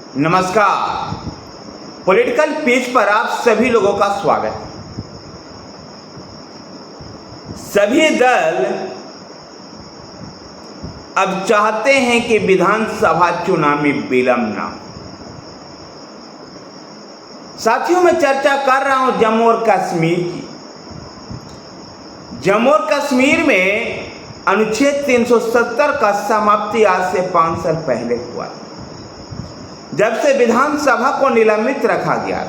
नमस्कार। Political page पर आप सभी लोगों का स्वागत है। सभी दल अब चाहते हैं कि विधानसभा चुनाव में विलंब ना हो। साथियों, मैं चर्चा कर रहा हूं जम्मू और कश्मीर की। जम्मू और कश्मीर में अनुच्छेद 370 का समाप्ति आज से 5 साल पहले हुआ, जब से विधानसभा को निलंबित रखा गया।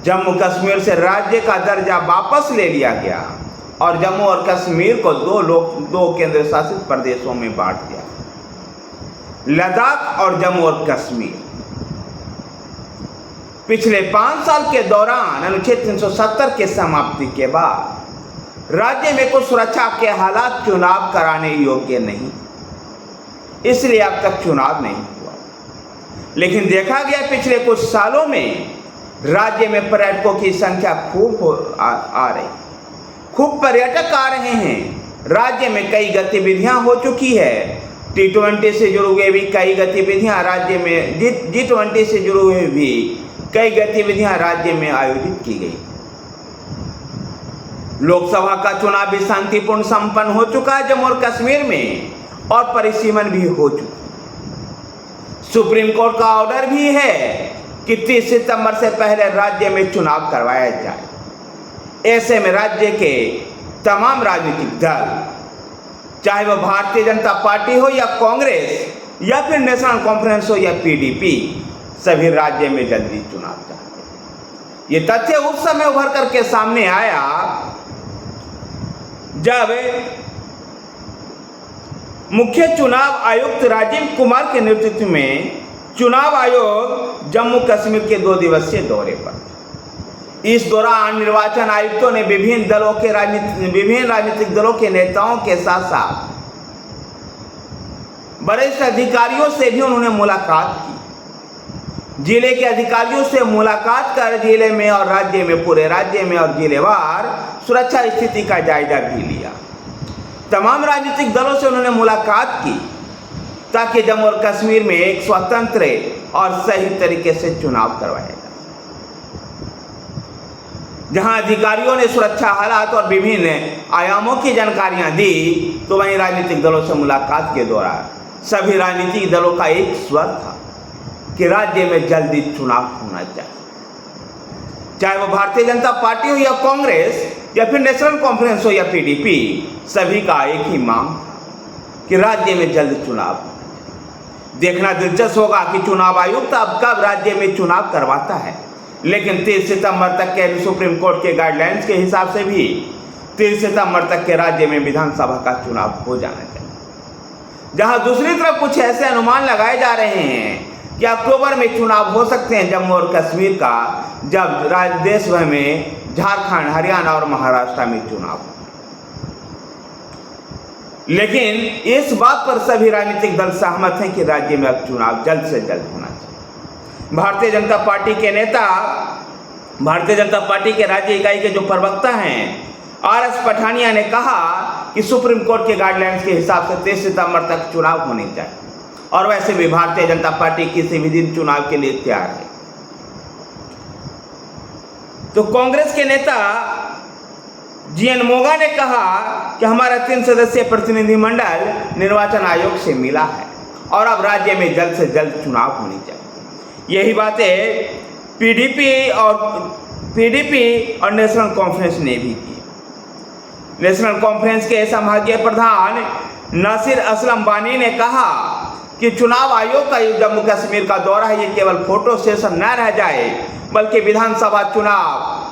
जम्मू कश्मीर से राज्य का दर्जा वापस ले लिया गया और जम्मू और कश्मीर को दो केंद्र शासित प्रदेशों में बांट दिया, लद्दाख और जम्मू और कश्मीर। पिछले 5 साल के दौरान अनुच्छेद 370 के समाप्ति के बाद राज्य में कुछ सुरक्षा के हालात चुनाव कराने योग्य नहीं, इसलिए अब तक चुनाव नहीं हुआ। लेकिन देखा गया पिछले कुछ सालों में राज्य में पर्यटकों की संख्या खूब आ रही, खूब पर्यटक आ रहे हैं। राज्य में कई गतिविधियां हो चुकी है। T20 से जुड़े हुए भी कई गतिविधियां राज्य में, G20 से जुड़े हुए भी कई गतिविधियां राज्य में आयोजित की गई। लोकसभा का चुनाव भी शांतिपूर्ण संपन्न हो चुका है जम्मू और कश्मीर में, और परिसीमन भी हो चुका। सुप्रीम कोर्ट का ऑर्डर भी है कि 30 सितंबर से पहले राज्य में चुनाव करवाया जाए। ऐसे में राज्य के तमाम राजनीतिक दल, चाहे वह भारतीय जनता पार्टी हो या कांग्रेस या फिर नेशनल कॉन्फ्रेंस हो या PDP, सभी राज्य में जल्दी चुनाव चाहते हैं। ये तथ्य उस समय उभर करके सामने आया जब मुख्य चुनाव आयुक्त राजीव कुमार के नेतृत्व में चुनाव आयोग जम्मू कश्मीर के 2 दिवसीय दौरे पर। इस दौरान निर्वाचन आयुक्तों ने विभिन्न राजनीतिक दलों के नेताओं के साथ साथ वरिष्ठ अधिकारियों से भी उन्होंने मुलाकात की। जिले के अधिकारियों से मुलाकात कर जिले में और राज्य में, पूरे राज्य में और जिलेवार सुरक्षा स्थिति का जायजा भी लिया। तमाम राजनीतिक दलों से उन्होंने मुलाकात की ताकि जम्मू और कश्मीर में एक स्वतंत्र और सही तरीके से चुनाव करवाया जाए। जहां अधिकारियों ने सुरक्षा हालात और विभिन्न आयामों की जानकारियां दी, तो वहीं राजनीतिक दलों से मुलाकात के दौरान सभी राजनीतिक दलों का एक स्वर था कि राज्य में जल्दी चुनाव होना चाहिए। चाहे वो भारतीय जनता पार्टी हो या कांग्रेस या फिर नेशनल कॉन्फ्रेंस हो या PDP, सभी का एक ही मांग था कि राज्य में जल्द चुनाव। देखना दिलचस्प होगा कि चुनाव आयुक्त अब कब राज्य में चुनाव करवाता है। लेकिन 30 सितंबर तक के सुप्रीम कोर्ट के गाइडलाइंस के हिसाब से भी 30 सितंबर तक के राज्य में विधानसभा का चुनाव हो जाना चाहिए। जहां दूसरी तरफ कुछ ऐसे अनुमान लगाए जा रहे हैं कि अक्टूबर में चुनाव हो सकते हैं जम्मू और कश्मीर का, जब देश भर में झारखंड, हरियाणा और महाराष्ट्र में चुनाव। लेकिन इस बात पर सभी राजनीतिक दल सहमत हैं कि राज्य में अब चुनाव जल्द से जल्द होना चाहिए। भारतीय जनता पार्टी के राज्य इकाई के जो प्रवक्ता हैं RS पठानिया ने कहा कि सुप्रीम कोर्ट के गाइडलाइंस के हिसाब से 30 सितंबर तक चुनाव होने चाहिए, और वैसे भी भारतीय जनता पार्टी किसी भी दिन चुनाव के लिए तैयार है। तो कांग्रेस के नेता GN मोगा ने कहा कि हमारा 3 सदस्यीय प्रतिनिधिमंडल निर्वाचन आयोग से मिला है और अब राज्य में जल्द से जल्द चुनाव होनी चाहिए। यही बातें PDP और नेशनल कॉन्फ्रेंस ने भी की। नेशनल कॉन्फ्रेंस के संभागीय प्रधान नासिर असलम बानी ने कहा कि चुनाव आयोग का जम्मू कश्मीर का दौरा है, ये केवल फोटो सेशन न रह जाए, बल्कि विधानसभा चुनाव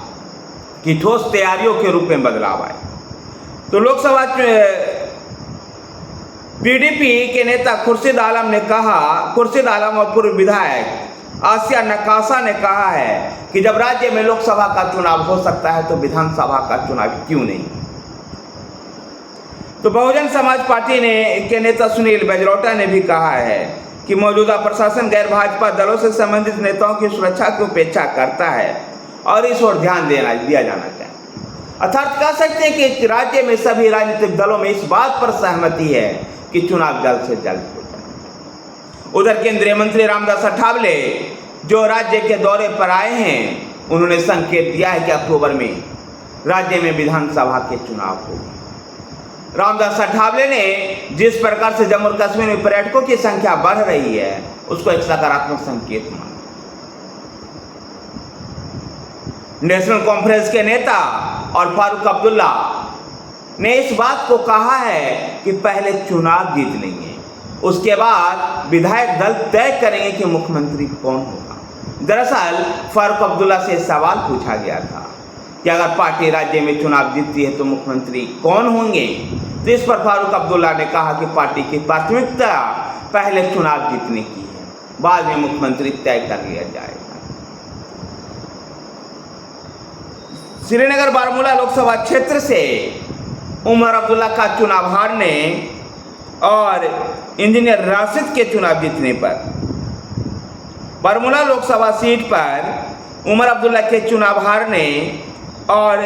की ठोस तैयारियों के रूप में बदलाव आए। तो लोकसभा PDP के नेता खुर्शीद आलम और पूर्व विधायक आसिया नकाशा ने कहा है कि जब राज्य में लोकसभा का चुनाव हो सकता है तो विधानसभा का चुनाव क्यों नहीं। तो बहुजन समाज पार्टी के नेता सुनील बजरौटा ने भी कहा है कि मौजूदा प्रशासन गैर भाजपा दलों से संबंधित नेताओं की सुरक्षा की उपेक्षा करता है और इस ओर ध्यान दिया जाना चाहिए। अर्थात कह सकते हैं कि राज्य में सभी राजनीतिक दलों में इस बात पर सहमति है कि चुनाव जल्द से जल्द हो जाए। उधर केंद्रीय मंत्री रामदास अठावले जो राज्य के दौरे पर आए हैं, उन्होंने संकेत दिया है कि अक्टूबर में राज्य में विधानसभा के चुनाव होंगे। रामदास अठावले ने जिस प्रकार से जम्मू और कश्मीर में पर्यटकों की संख्या बढ़ रही है, उसको एक सकारात्मक संकेत माना। नेशनल कॉन्फ्रेंस के नेता और फारूक अब्दुल्ला ने इस बात को कहा है कि पहले चुनाव जीत लेंगे, उसके बाद विधायक दल तय करेंगे कि मुख्यमंत्री कौन होगा। दरअसल फारूक अब्दुल्ला से सवाल पूछा गया था कि अगर पार्टी राज्य में चुनाव जीतती है तो मुख्यमंत्री कौन होंगे, तो इस पर फारूक अब्दुल्ला ने कहा कि पार्टी की प्राथमिकता पहले चुनाव जीतने की है, बाद में मुख्यमंत्री तय कर लिया जाएगा। श्रीनगर बारामूला लोकसभा क्षेत्र से उमर अब्दुल्ला का चुनाव हारने और इंजीनियर राशिद के चुनाव जीतने पर बारामूला लोकसभा सीट पर उमर अब्दुल्ला के चुनाव हारने और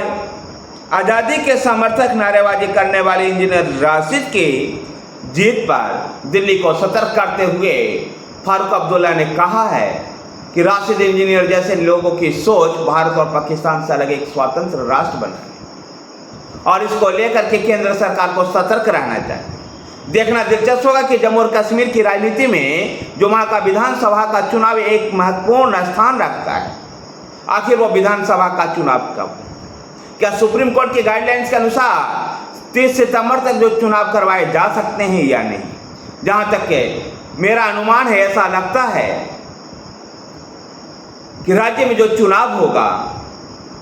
आज़ादी के समर्थक नारेबाजी करने वाले इंजीनियर राशिद की जीत पर दिल्ली को सतर्क करते हुए फारूक अब्दुल्ला ने कहा है कि राशिद इंजीनियर जैसे लोगों की सोच भारत और पाकिस्तान से अलग एक स्वतंत्र राष्ट्र बनाए और इसको लेकर के केंद्र सरकार को सतर्क रहना चाहिए। देखना दिलचस्प होगा कि जम्मू और कश्मीर की राजनीति में जो वहाँ का विधानसभा का चुनाव एक महत्वपूर्ण स्थान रखता है, आखिर वो विधानसभा का चुनाव कब, क्या सुप्रीम कोर्ट की गाइडलाइंस के अनुसार 30 सितंबर तक जो चुनाव करवाए जा सकते हैं या नहीं। जहाँ तक के मेरा अनुमान है, ऐसा लगता है कि राज्य में जो चुनाव होगा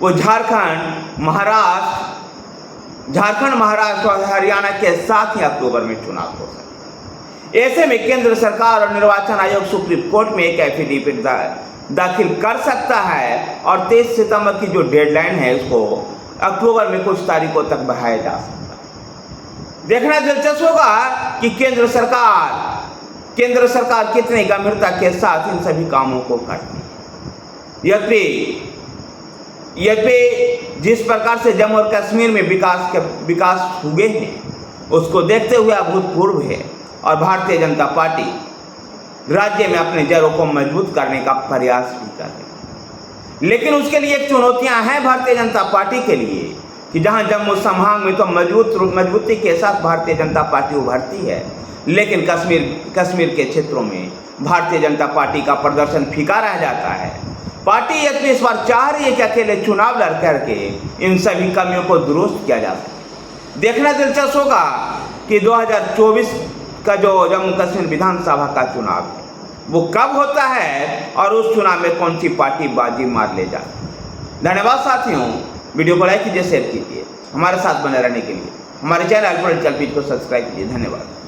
वो झारखंड, महाराष्ट्र और हरियाणा के साथ ही अक्टूबर में चुनाव हो सकता है। ऐसे में केंद्र सरकार और निर्वाचन आयोग सुप्रीम कोर्ट में एक एफिडेविट दाखिल कर सकता है और 23 सितंबर की जो डेडलाइन है उसको अक्टूबर में कुछ तारीखों तक बढ़ाया जा सकता है। देखना दिलचस्प होगा कि केंद्र सरकार कितनी गंभीरता के साथ इन सभी कामों को करती है। यद्यपि जिस प्रकार से जम्मू और कश्मीर में विकास हुए हैं, उसको देखते हुए अभूतपूर्व है और भारतीय जनता पार्टी राज्य में अपने जड़ों को मजबूत करने का प्रयास भी कर रही है। लेकिन उसके लिए एक चुनौतियां हैं भारतीय जनता पार्टी के लिए कि जहां जम्मू संभाग में तो मजबूती के साथ भारतीय जनता पार्टी उभरती है, लेकिन कश्मीर के क्षेत्रों में भारतीय जनता पार्टी का प्रदर्शन फीका रह जाता है। पार्टी यद्यपि इस बार चाह रही है कि अकेले चुनाव लड़ करके इन सभी कमियों को दुरुस्त किया जा सके। देखना दिलचस्प होगा कि 2024 का जो जम्मू कश्मीर विधानसभा का चुनाव है वो कब होता है और उस चुनाव में कौन सी पार्टी बाजी मार ले जाती है। धन्यवाद साथियों, वीडियो को लाइक कीजिए, शेयर कीजिए, हमारे साथ बने रहने के लिए हमारे चैनल पॉलिटिकल पीच को सब्सक्राइब कीजिए। धन्यवाद।